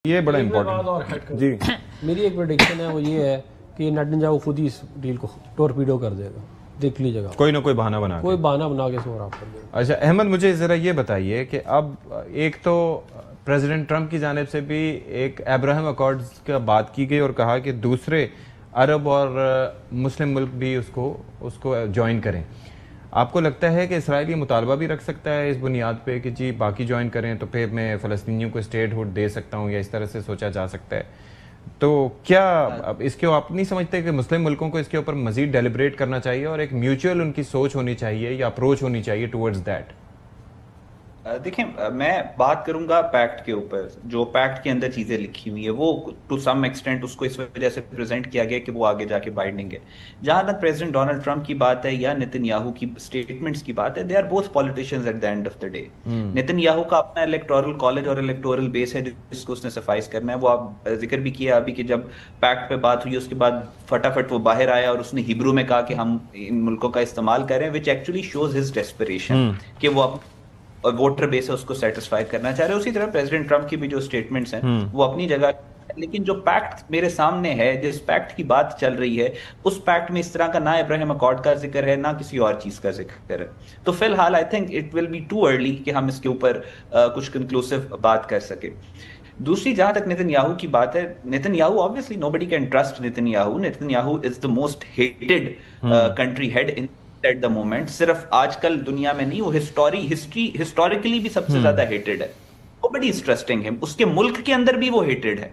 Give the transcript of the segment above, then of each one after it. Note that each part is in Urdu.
یہ بڑا امپورٹنٹ جی میری ایک پریڈکشن ہے وہ یہ ہے کہ نیتن خود ہی اس ڈیل کو ٹورپیڈو کر دے گا. دیکھ لیجیے گا کوئی نہ کوئی بہانہ بنا کے سو رہا کر دے گا. اچھا احمد مجھے ذرا یہ بتائیے کہ اب ایک تو پریزیڈنٹ ٹرمپ کی جانب سے بھی ایک ابراہیم اکارڈز کا بات کی گئی اور کہا کہ دوسرے عرب اور مسلم ملک بھی اس کو جوائن کریں. آپ کو لگتا ہے کہ اسرائیل یہ مطالبہ بھی رکھ سکتا ہے اس بنیاد پہ کہ جی باقی جوائن کریں تو پھر میں فلسطینیوں کو اسٹیٹ ہوڈ دے سکتا ہوں، یا اس طرح سے سوچا جا سکتا ہے؟ تو کیا اس کے آپ نہیں سمجھتے کہ مسلم ملکوں کو اس کے اوپر مزید ڈیلیبریٹ کرنا چاہیے اور ایک میوچل ان کی سوچ ہونی چاہیے یا اپروچ ہونی چاہیے ٹورڈز دیٹ؟ دیکھیں میں بات کروں گا پیکٹ کے اوپر. جو پیکٹ کے اندر چیزیں لکھی ہوئی ہیں وہ ٹو سم ایکسٹینٹ اس کو اس وجہ سے پریزنٹ کیا گیا کہ وہ آگے جا کے بائنڈنگ ہے. جہاں تک پریزیڈنٹ ڈونلڈ ٹرمپ کی بات ہے یا نیتن یاہو کی اسٹیٹمنٹس کی بات ہے، they are both politicians at the end of the day. Netanyahu کا اپنا الیکٹورل کالج اور الیکٹورل بیس ہے جس کو اس نے سفائز کرنا ہے. وہ آپ ذکر بھی کیا ابھی کہ جب پیکٹ پہ بات ہوئی اس کے بعد فٹافٹ وہ باہر آیا اور اس نے ہیبرو میں کہا کہ ہم ان ملکوں کا استعمال کر رہے ہیں، which actually shows his desperation کہ وہ اور ووٹر بیس ہے اس کو سیٹسفائی کرنا چاہ رہے ہیں. اسی طرح پریزیڈنٹ ٹرمپ کی بھی جو اسٹیٹمنٹس ہیں وہ اپنی جگہ، لیکن جو پیکٹ میرے سامنے ہے، جس پیکٹ کی بات چل رہی ہے، اس پیکٹ میں اس طرح کا نہ ابراہیم اکارڈ کا ذکر ہے نہ کسی اور چیز کا ذکر ہے. تو فی الحال I think it will be too early کہ ہم اس کے اوپر کچھ کنکلوسیو بات کر سکیں. دوسری جہاں تک نیتن یاہو کی بات ہے، Nitin Yahoo obviously nobody can trust Nitin Yahoo. Nitin Yahoo is the most hated country head in at the moment. صرف آج کل دنیا میں نہیں، وہ ہسٹوریکلی بھی سب سے زیادہ ہیٹڈ ہے. Nobody is trusting him. اس کے ملک کے اندر بھی وہ ہیٹڈ ہے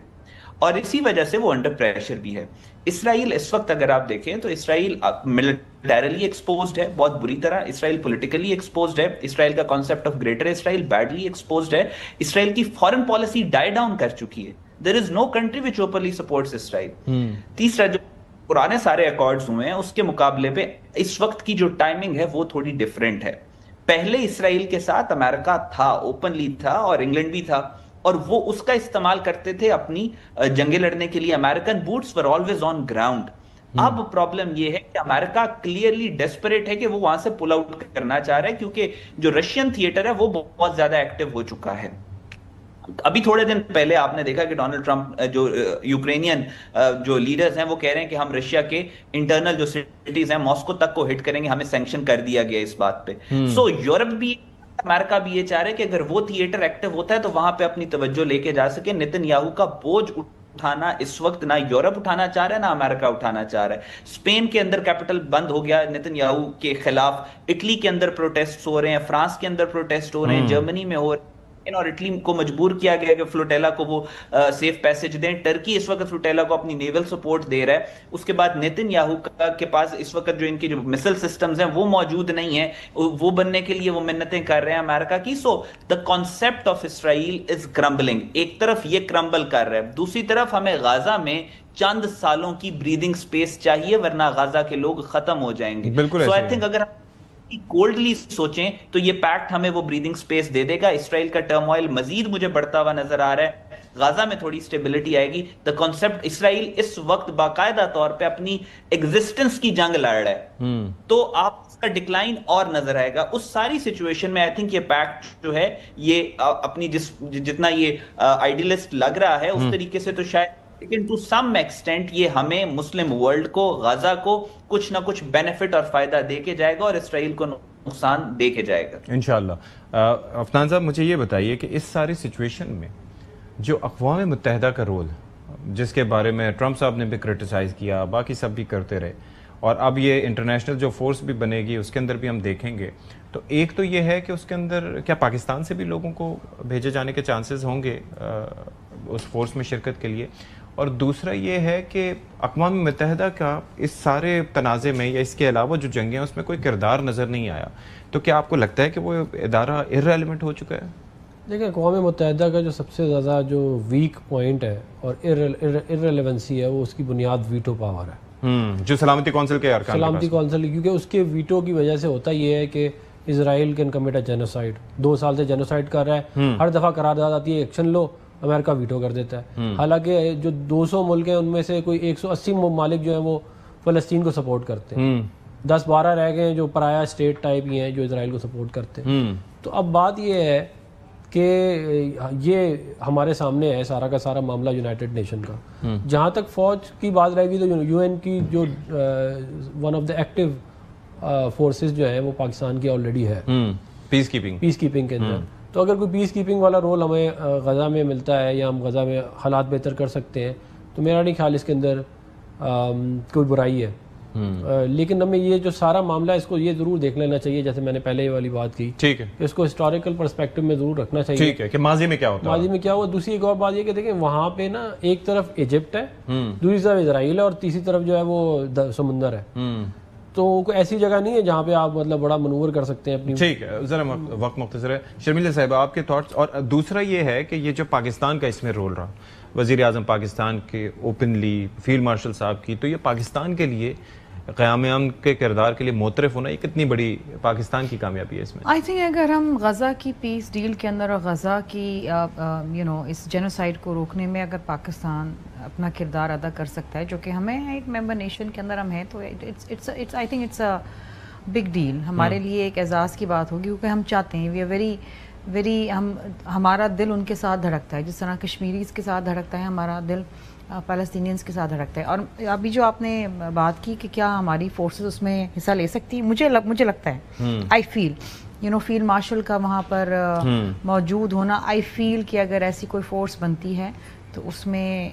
اور اسی وجہ سے وہ انڈر پریشر بھی ہے. اسرائیل اس وقت اگر آپ دیکھیں تو اسرائیل ملٹریلی ایکسپوزڈ ہے بہت بری طرح. اسرائیل پولیٹیکلی ایکسپوزڈ ہے. اسرائیل کا concept of greater Israel badly exposed ہے. اسرائیل کی فارن پالیسی ڈائی ڈاؤن کر چکی ہے. There is no country which openly supports Israel. تیسرا جو پرانے سارے اکارڈز ہوئے ہیں اس کے مقابلے پہ اس وقت کی جو ٹائمنگ ہے وہ تھوڑی ڈیفرنٹ ہے. پہلے اسرائیل کے ساتھ امریکہ تھا، اوپنلی تھا، اور انگلینڈ بھی تھا، اور وہ اس کا استعمال کرتے تھے اپنی جنگیں لڑنے کے لیے. American boots were always on ground. اب پرابلم یہ ہے کہ امریکہ کلیئرلی ڈیسپریٹ ہے کہ وہ وہاں سے پل آؤٹ کرنا چاہ رہا ہے، کیونکہ جو رشین تھیٹر ہے وہ بہت زیادہ ایکٹیو ہو چکا ہے. ابھی تھوڑے دن پہلے آپ نے دیکھا کہ ڈونلڈ ٹرمپ جو یوکرینین جو لیڈرز ہیں وہ کہہ رہے ہیں کہ ہم رشیا کے انٹرنل جو سٹیز ہیں ماسکو تک کو ہٹ کریں گے، ہمیں سینکشن کر دیا گیا اس بات پہ. سو یورپ بھی، امریکہ بھی یہ چاہ رہے کہ اگر وہ تھیٹر ایکٹیو ہوتا ہے تو وہاں پہ اپنی توجہ لے کے جا سکے. نیتن یاہو کا بوجھ اٹھانا اس وقت نہ یورپ اٹھانا چاہ رہا ہے نہ امریکہ اٹھانا چاہ رہا ہے. اسپین کے اندر کیپٹل بند ہو گیا نیتن یاہو کے خلاف، اٹلی کے اندر پروٹیسٹ ہو رہے ہیں، فرانس کے اندر پروٹیسٹ ہو رہے ہیں، جرمنی میں ہو رہے ہیں، اور اٹلی کو مجبور کیا گیا کہ فلوٹیلا کو وہ سیف پیسج دیں. ٹرکی اس وقت فلوٹیلا کو اپنی نیول سپورٹ دے رہا ہے. اس کے بعد نیتن یاہو کے پاس اس وقت جو ان کی جو مسل سسٹمز ہیں وہ موجود نہیں ہیں، وہ بننے کے لیے وہ منتیں کر رہے ہیں امریکہ کی. سو the concept of Israel is crumbling. ایک طرف یہ کرمبل کر رہا ہے، دوسری طرف ہمیں غازہ میں چند سالوں کی بریدنگ سپیس چاہیے ورنہ غازہ کے لوگ ختم ہو جائیں گے. سو آئی تھنک اگر کولڈلی سوچیں تو یہ پیکٹ ہمیں وہ بریدنگ سپیس دے دے گا. اسرائیل کا ٹرموائل مزید مجھے بڑھتا ہوا نظر آ رہا ہے. غازہ میں تھوڑی سٹیبلٹی آئے گی. دا کانسیپٹ اسرائیل اس وقت باقاعدہ طور پہ اپنی ایگزسٹنس کی جنگ لڑ رہا ہے، تو آپ اس کا ڈکلائن اور نظر آئے گا. اس ساری سچویشن میں آئی تھنک یہ پیکٹ جو ہے یہ اپنی جتنا یہ آئیڈیلسٹ لگ رہا ہے اس طریقے سے تو شاید، لیکن ٹو سم ایکسٹینٹ یہ ہمیں مسلم ورلڈ کو، غزہ کو کچھ نہ کچھ بینیفٹ اور فائدہ دے کے جائے گا اور اسرائیل کو نقصان دے کے جائے گا انشاءاللہ. عفنان صاحب مجھے یہ بتائیے کہ اس ساری سچویشن میں جو اقوام متحدہ کا رول، جس کے بارے میں ٹرمپ صاحب نے بھی کرٹیسائز کیا، باقی سب بھی کرتے رہے، اور اب یہ انٹرنیشنل جو فورس بھی بنے گی اس کے اندر بھی ہم دیکھیں گے، تو ایک تو یہ ہے کہ اس کے اندر کیا پاکستان سے بھی لوگوں کو بھیجے جانے کے چانسز ہوں گے اس فورس میں شرکت کے لیے، اور دوسرا یہ ہے کہ اقوام متحدہ کا اس سارے تنازع میں یا اس کے علاوہ جو جنگیں ہیں اس میں کوئی کردار نظر نہیں آیا. تو کیا آپ کو لگتا ہے کہ وہ ادارہ ارریلیونٹ ہو چکا ہے؟ دیکھیں اقوام متحدہ کا جو سب سے زیادہ جو ویک پوائنٹ ہے اور ارریلیونسی ہے وہ اس کی بنیاد ویٹو پاور ہے، جو سلامتی کونسل کے ارکان، سلامتی کونسل، کیونکہ اس کے ویٹو کی وجہ سے ہوتا یہ ہے کہ اسرائیل کین کمٹ اے جینوسائیڈ. 2 سال سے جینوسائیڈ کر رہا ہے، ہر دفعہ قرارداد آتی ہے ایکشن لو، امریکہ ویٹو کر دیتا ہے. حالانکہ جو 200 ملک ہیں ان میں سے کوئی 180 ممالک جو ہیں وہ فلسطین کو سپورٹ کرتے ہیں، 10-12 رہ گئے ہیں جو پرایا اسٹیٹ ٹائپ ہی ہیں جو اسرائیل کو سپورٹ کرتے ہیں. تو اب بات یہ ہے کہ یہ ہمارے سامنے ہے سارا کا سارا معاملہ یونائٹڈ نیشن کا. جہاں تک فوج کی بات رہے گی تو یو این کی جو one of the active forces جو ہے وہ پاکستان کی آلریڈی ہے پیس کیپنگ کے اندر. تو اگر کوئی پیس کیپنگ والا رول ہمیں غزہ میں ملتا ہے یا ہم غزہ میں حالات بہتر کر سکتے ہیں تو میرا نہیں خیال اس کے اندر کوئی برائی ہے. لیکن ہمیں یہ جو سارا معاملہ ہے اس کو یہ ضرور دیکھ لینا چاہیے, جیسے میں نے پہلے یہ والی بات کی, ٹھیک ہے, اس کو ہسٹوریکل پرسپیکٹو میں ضرور رکھنا چاہیے, ٹھیک ہے, کہ ماضی میں کیا ہوتا ہے, ماضی میں کیا ہوا. دوسری ایک اور بات یہ کہ دیکھیں وہاں پہ نا ایک طرف ایجپٹ ہے, دوسری طرف اسرائیل ہے, اور تیسری طرف جو ہے وہ سمندر ہے. تو کوئی ایسی جگہ نہیں ہے جہاں پہ آپ مطلب بڑا منور کر سکتے ہیں اپنی. ٹھیک ہے, ذرا وقت مختصر ہے. شرمیلا صاحب آپ کے تھاٹس. اور دوسرا یہ ہے کہ یہ جو پاکستان کا اس میں رول رہا, وزیر اعظم پاکستان کے اوپنلی, فیلڈ مارشل صاحب کی, تو یہ پاکستان کے لیے قیام امن کے کردار کے لیے معترف ہونا یہ کتنی بڑی پاکستان کی کامیابی ہے اس میں؟ آئی تھنک اگر ہم غزہ کی پیس ڈیل کے اندر اور غزہ کی اس جینوسائڈ کو روکنے میں اگر پاکستان اپنا کردار ادا کر سکتا ہے, جو کہ ہمیں ایک ممبر نیشن کے اندر ہم ہیں, تو I think it's a big deal. ہمارے لیے ایک اعزاز کی بات ہوگی, کیونکہ ہم چاہتے ہیں, وی آر ویری ہمارا دل ان کے ساتھ دھڑکتا ہے جس طرح کشمیریز کے ساتھ دھڑکتا ہے, ہمارا دل پیلسٹینینز کے ساتھ دھڑکتا ہے. اور ابھی جو آپ نے بات کی کہ کیا ہماری فورسز اس میں حصہ لے سکتی, مجھے لگتا ہے, آئی فیل فیلڈ مارشل کا وہاں پر موجود ہونا, آئی فیل کہ اگر ایسی کوئی فورس بنتی ہے تو اس میں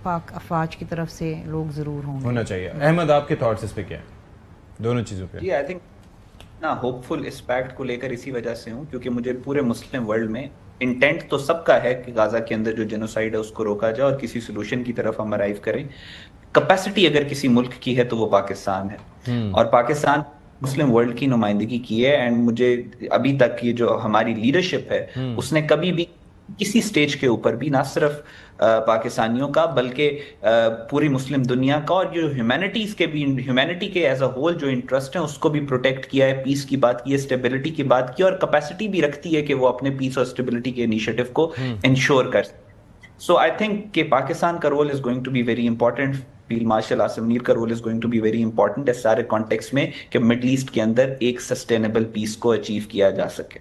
پاک افواج کی طرف سے لوگ ضرور ہونا چاہیے. احمد آپ کے تھاٹس اس پہ کیا ہیں دونوں چیزوں پہ؟ جی آئی تھنک نا ہوپ فل اس پیکٹ کو لے کر اسی وجہ سے ہوں کیونکہ مجھے پورے مسلم ورلڈ میں انٹینٹ تو سب کا ہے کہ غزہ کے اندر جو جینوسائیڈ ہے اس کو روکا جائے اور کسی سولوشن کی طرف ہم ارائیو کریں. کیپیسٹی اگر کسی ملک کی ہے تو وہ پاکستان ہے, اور پاکستان مسلم ورلڈ کی نمائندگی کی ہے. اینڈ مجھے ابھی تک یہ جو ہماری لیڈرشپ ہے اس نے کبھی بھی کسی سٹیج کے اوپر بھی نہ صرف پاکستانیوں کا بلکہ پوری مسلم دنیا کا اور جو ہیومینٹی کے ایز اے ہول جو انٹرسٹ ہیں اس کو بھی پروٹیکٹ کیا ہے, پیس کی بات کی ہے, اسٹیبلٹی کی بات کی, اور کیپیسٹی بھی رکھتی ہے کہ وہ اپنے پیس اور اسٹیبلٹی کے انیشیٹو کو انشور کر سکے. سو آئی تھنک کہ پاکستان کا role is going to be very important, field marshal Asif Munir کا role is going to be very important اس سارے کانٹیکسٹ میں کہ مڈل ایسٹ کے اندر ایک سسٹینیبل پیس کو اچیو کیا جا سکے.